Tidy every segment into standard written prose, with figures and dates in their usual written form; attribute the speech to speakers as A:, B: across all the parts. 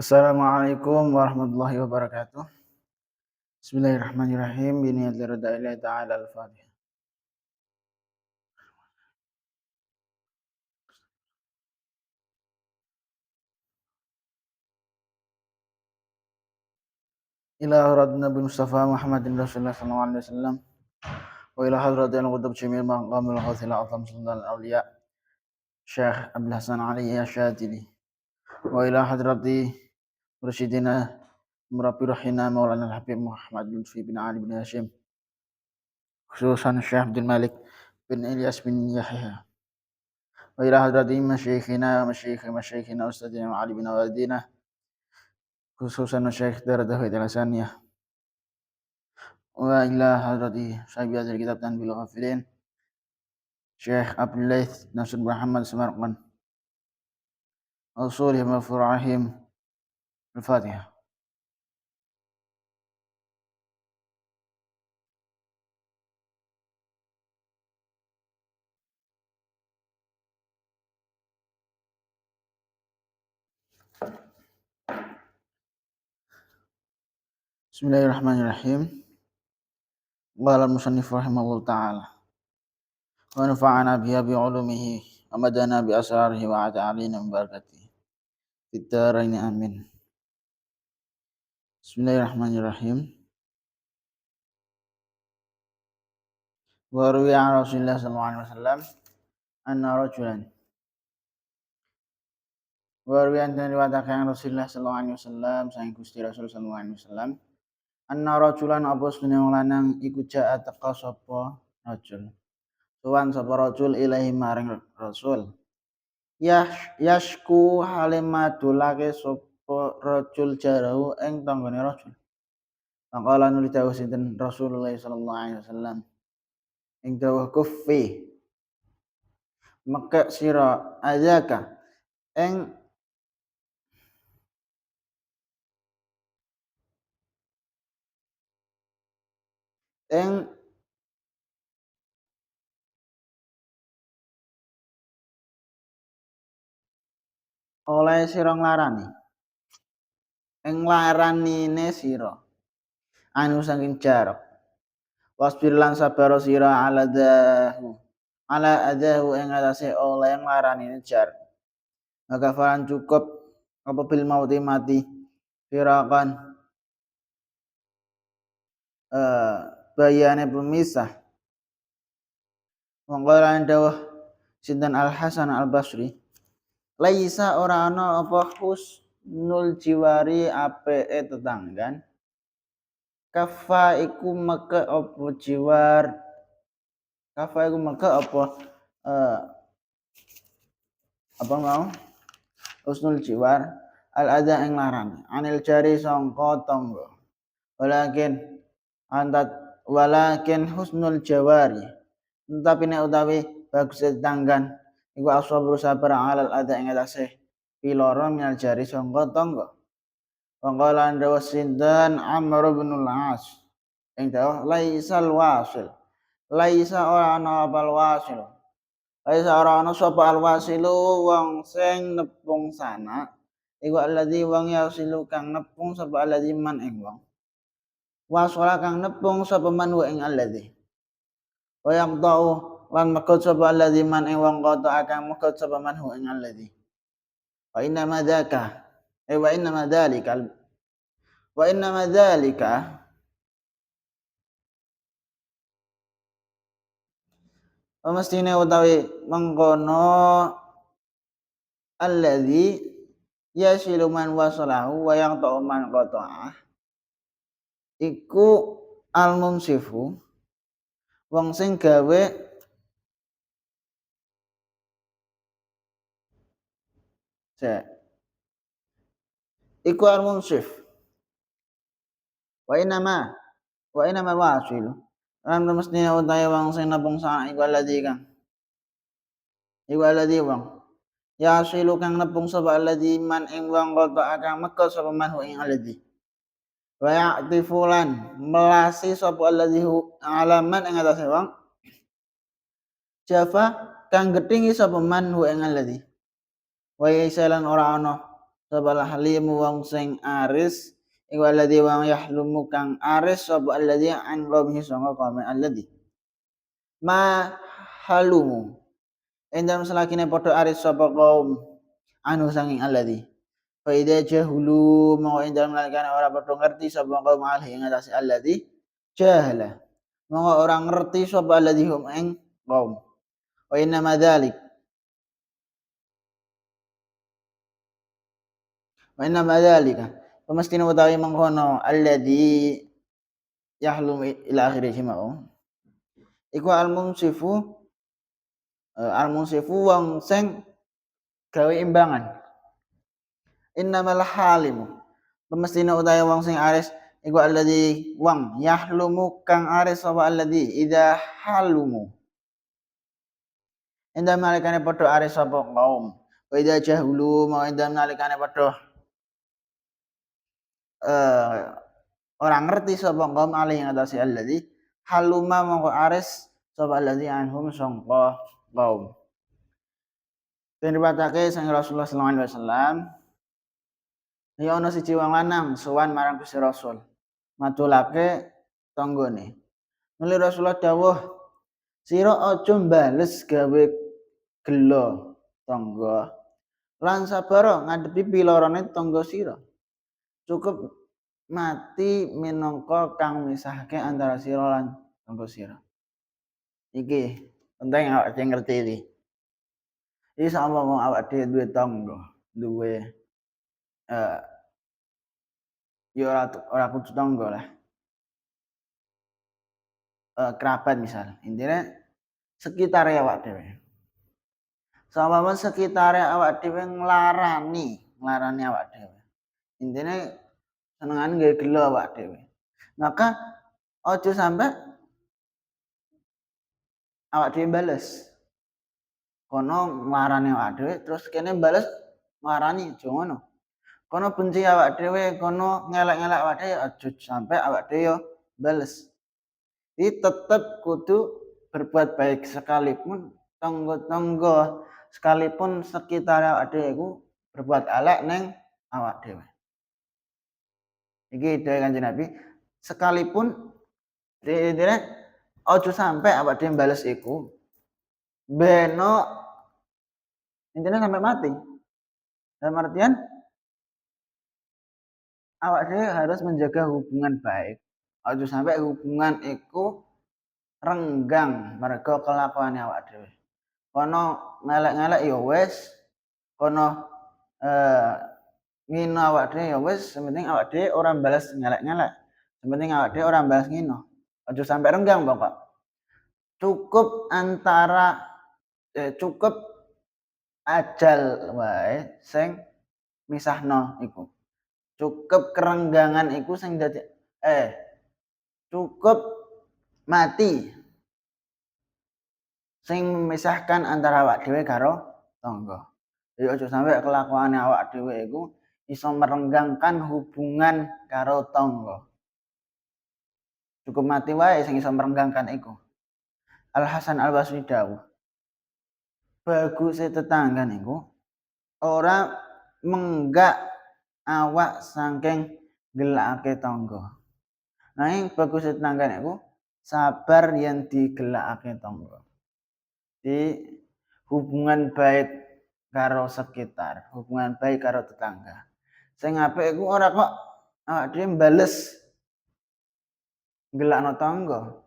A: Assalamualaikum warahmatullahi wabarakatuh. Bismillahirrahmanirrahim. Biniyatil ridha ta'ala al-Fatihah. Ila hadratin Nabi Mustafa Muhammadin Rasulullah sallallahu alaihi wasallam wa ila hadratil qutub syamil maqamil ghawthil a'zam sultan al-awliya Syekh Abdul Hasan Ali Asyadili wa ila hadrati mursyidina murabbi ruhina maulana al-habib Muhammad Lutfi bin Ali bin Hashim khususan Syekh Abdul Malik bin Ilyas bin Yahya wa ila hadrati masyayikhina ustadzina Ali bin Walidina khususan Syekh Daradawi Al-Hasaniyah wa ila hadrati sahibi hadzal kitab Tanbihul Ghafilin Syekh Abdul Laith Nasr Muhammad Samarqand usulihim wa furu'ihim Al-Fatihah. Bismillahirrahmanirrahim. Qala al-musannif rahimahullahu ta'ala wa nafa'ana biha bi 'ulumihi wa madana bi asrarihi wa ata'alina min barakatihi fid dharain amin. Bismillahirrahmanirrahim. Wa ruwiya an Rasulillah sallallahu alaihi wasallam anna rajulan wa ruwiya an riwayatkan Rasulullah sallallahu alaihi wasallam sang Gusti Rasul sallallahu alaihi wasallam anna rajulan apa suneng lanang iku ja'a teka sapa rajul tuwan sapa rajul ilahi maring Rasul yashku halimadulake sapa rajul jarahu ing tanggane rajul maqala nuli dawuh sinten Rasulullah sallallahu alaihi wasallam ing dawuh kuffi mekek sira azaka ing oleh sira nglarani ing laranine sira anu saking jarak wasbir lan sabar sira ala adahu ing atase oleh nglaranine jarak maka falan cukup apa bil mauti mati firakan bayane pemisah wongkolan dawuh sinten Al Hasan Al Basri laisa ora ana apa husnul jiwari apike tetanggan kafa iku meke apa jiwar kafa iku meke apa mau husnul jiwar al adza ing larang anil jari sangka tangga walakin husnul jawari tapi nek utawi bagus tetanggan iku asabru sabar alal adza ing atase piloro minal jari sangka tangga waqala dawa sinten Amr bin al-As ing dawuh laisal wasil laisa ora ana apal wasil laisa ora ana sapa al wasilu wong sing nepung sana iku alladzi wong yasilu kang nepung sapa alladzi man ing wong wasala kang nepung sapa man wa ing alladzi wa yaqta'u lan mekut sapa alladzi man ing wong qata kang mekut sapa man ing alladzi wa inna madzaka wa inna madzalika mestine utawi mengkono alladzi yasilu man wasalahu wa yaqta'u man qata'ah iku al-munsifu wong sing gawe iku al-munsif wa inama wasil lan mestine utawi wong sing nepung sana iku alladzi wong yasilu kang nepung sapa alladzi man ing wong qata kang meka sapa man ing alladzi wa ya'tifulan melasi sapa alladzi alaman ing atase wong jafa kang gethingi sapa man ing alladzi wa yasalan ora ana sapa halimu wong sing aris iku alladzi wa yahlumu kang aris sapa alladzi an qaumihi sanga kaum alladzi ma halumu endam selakine padha aris sapa kaum anu sanging alladzi fa idza jahulu mau endam nalikane ora padha ngerti sapa kaum alih ing atase alladzi jahala mau ora ngerti sapa alladzi hum ing kaum wa inna madzalik wa inna madzalika pemestine utawi mengkono alladzi yahlum ila akhirih mau iku al-munsifu wong sing gawe imbangan innamal halimu pemestine utawi wong sing aris iku alladzi wong yahlumu kang aris sapa alladzi idza halumu endam nalikane padha aris sapa kaum wa idza jahulu mau endam nalikane padha eh orang ngerti sapa kaum alih ing atase alladzi haluma mongko aris sapa alladzi anhum sangka kaum. Den riwayatake sang Rasulullah sallallahu alaihi wasallam ya ana siji wong lanang sowan marang Gusti Rasul matulake tanggane. Nuli Rasulullah dawuh sira aja mbales gawe gelo tangga lan sabar ngadepi pilorone tangga sira. Cukup mati minangka kang misahke antara sira lan tangga sira. Iki penting awak dhewe ngerti iki. Iki saumpama awak dhewe duwe tangga, duwe eh ya ora kudu tangga lah. Kerabat misal, intine sekitare awak dhewe. Saumpama sekitare awak dhewe nglarani awak dhewe. Intine senengane gawe gelo awak dhewe. Maka aja sampe awak dhewe bales. Kono nglarani awak dhewe terus kene bales nglarani aja ngono. Kono benci awak dhewe, kono ngelek-ngelek awak dhewe aja sampe awak dhewe yo bales. Iki tetep kudu berbuat baik sekalipun tangga-tangga sekalipun sekitar awak dhewe iku berbuat elek ning awak dhewe. Iki dawuh Kanjeng Nabi, sekalipun intine aja sampe awak dhewe bales iku beno intine sampe mati. Dalam artian awak dhewe harus menjaga hubungan baik. Aja sampe hubungan iku renggang merga kelakuane awak dhewe. Kono ngelek-ngelek ya wis, kono ngino awak dhewe ya wis, sementing awak dhewe ora balas ngelek-ngelek. Sementing awak dhewe ora balas ngino. Aja sampe renggang pokok. Cukup ajal wae sing misahno iku. Cukup kerenggangan iku sing dadi cukup mati sing memisahkan antara awak dhewe karo tangga. Jadi aja sampe kelakuane awak dhewe iku iso merenggangkan hubungan karo tangga. Cukup mati wae sing iso merenggangkan iku. Al Hasan Al Basri dawuh, baguse tetangga niku ora menggak awak saking gelakake tangga. Nanging baguse tetangga niku sabar yen digelakake tangga. Di hubungan baik karo sekitar, hubungan baik karo tetangga. Sing apik iku ora kok awak dhewe mbales gelakno tangga.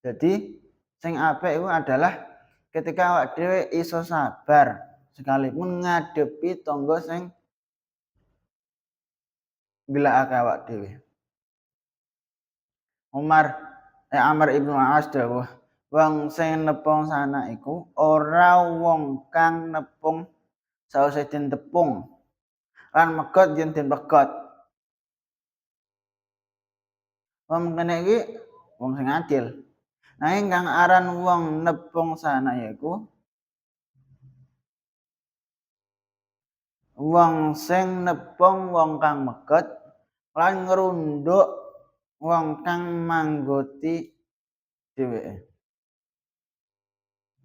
A: Jadi sing apik iku adalah ketika awak dhewe iso sabar sekalipun ngadepi tangga sing gelakake awak dhewe. Amr ibnu As dawuh, wong sing nepung sana iku ora wong kang nepung sawise den tepung lan megot yen den pegot. Wong kene iki wong sing adil. Nanging kang aran wong nepung sana yaiku wong sing nepung wong kang megot lan ngrunduk wong kang manggoti dheweke.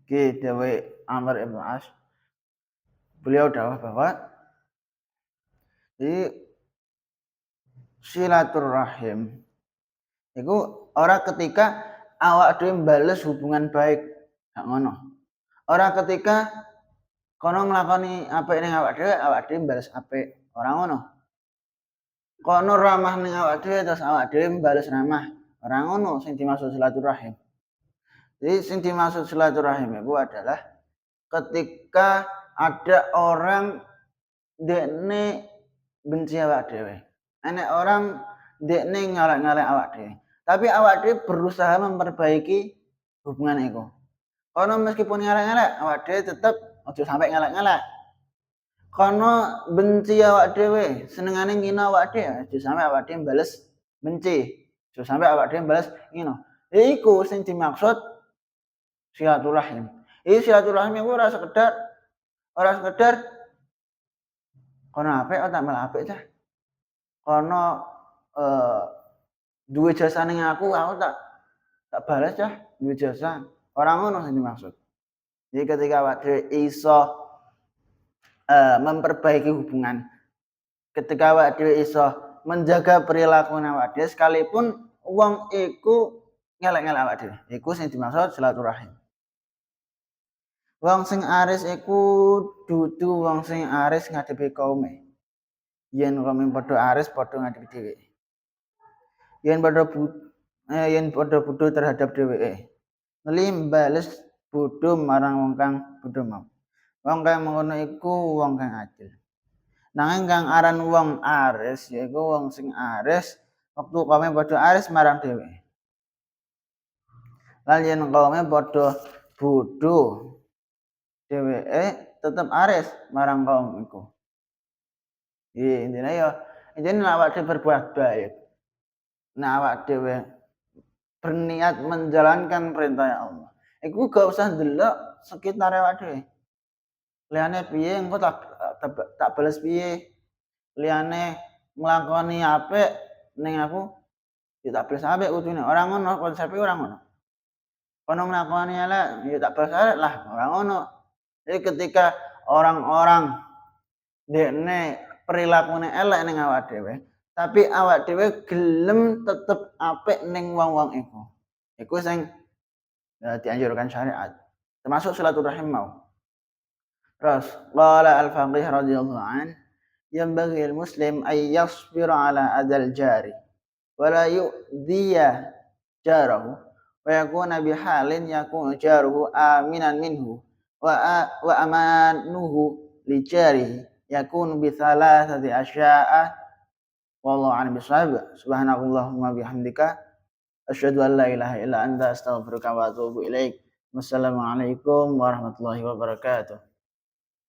A: Iki dawuhe Amr ibnu As. Beliau dawuh bahwa di silaturahim iku ora ketika awak dhewe mbales hubungan baik, gak ngono. Ora ketika kono nglakoni apik ning awak dhewe mbales apik, ora ngono. Kono ramah ning awak dhewe terus awak dhewe mbales ramah, ora ngono sing dimaksud silaturahim. Jadi sing dimaksud silaturahim itu adalah ketika ada orang dekne benci awak dhewe. Enek orang dekne ngalak-ngalak awak dhewe. Tapi awak dhewe berusaha memperbaiki hubungan iku. Kono meskipun ngalak-ngalak, awak dhewe tetep aja sampai ngalak-ngalak. Kono benci awak dhewe, senengane ngina awak dhewe, aja sampai awak dhewe bales benci. Aja sampai awak dhewe bales ngina. Iku sing dimaksud silaturahim. Silaturahim iku ora sekedar kono apik tak malah apik cah. Kono duwe jasa ning aku tak balas cah, duwe jasa. Ora ngono sing dimaksud. Jadi ketika awak dhewe iso memperbaiki hubungan, ketika awak dhewe iso menjaga perilaku awak dhewe sekalipun wong iku ngelek-ngelek awak dhewe, iku sing dimaksud silaturahim. Wong sing aris iku dudu wong sing aris ngadepi kaume. Yen kaume padha aris padha ngadepi dheweke. Yen padha bodho terhadap dheweke. Nuli bales bodho marang wong kang bodho mau. Wong kang ngono iku wong kang adil. Nanging kang aran wong aris yaiku wong sing aris wektu kaume padha aris marang dheweke. Lan yen kaume padha bodho dheweke tetep aris marang kaum iku. Intine awak dhewe berbuat baik. Nah awak dhewe berniat menjalankan perintah Allah. Iku gak usah ndelok sekitar awak dhewe. Liyane piye engko tak bales piye. Liyane nglakoni apik ning aku ya tak bales apik kudune. Ora ngono, konsepe ora ngono. Kono nglakoni elek ya tak bales elek lah, ora ngono. Jadi ketika orang-orang dekne perilakune elek ning awak dhewe, tapi awak dhewe gelem tetep apik ning wong-wong iku. Iku sing dianjurkan syariat. Termasuk silaturahim mau. Terus qala al-faqih radhiyallahu an, yanbaghi al-muslim ay yasbira ala adal jari wa la yu'dhiya jarahu wa yakuna bihalin yakunu jaruhu aminan minhu wa amanuhu li jarihi yakunu bi thalathati asya'a wallahu a'lam bishawab. Subhanakallahumma bihamdika asyhadu an la ilaha illa anta astaghfiruka wa atubu ilaik. Wassalamualaikum warahmatullahi wabarakatuh.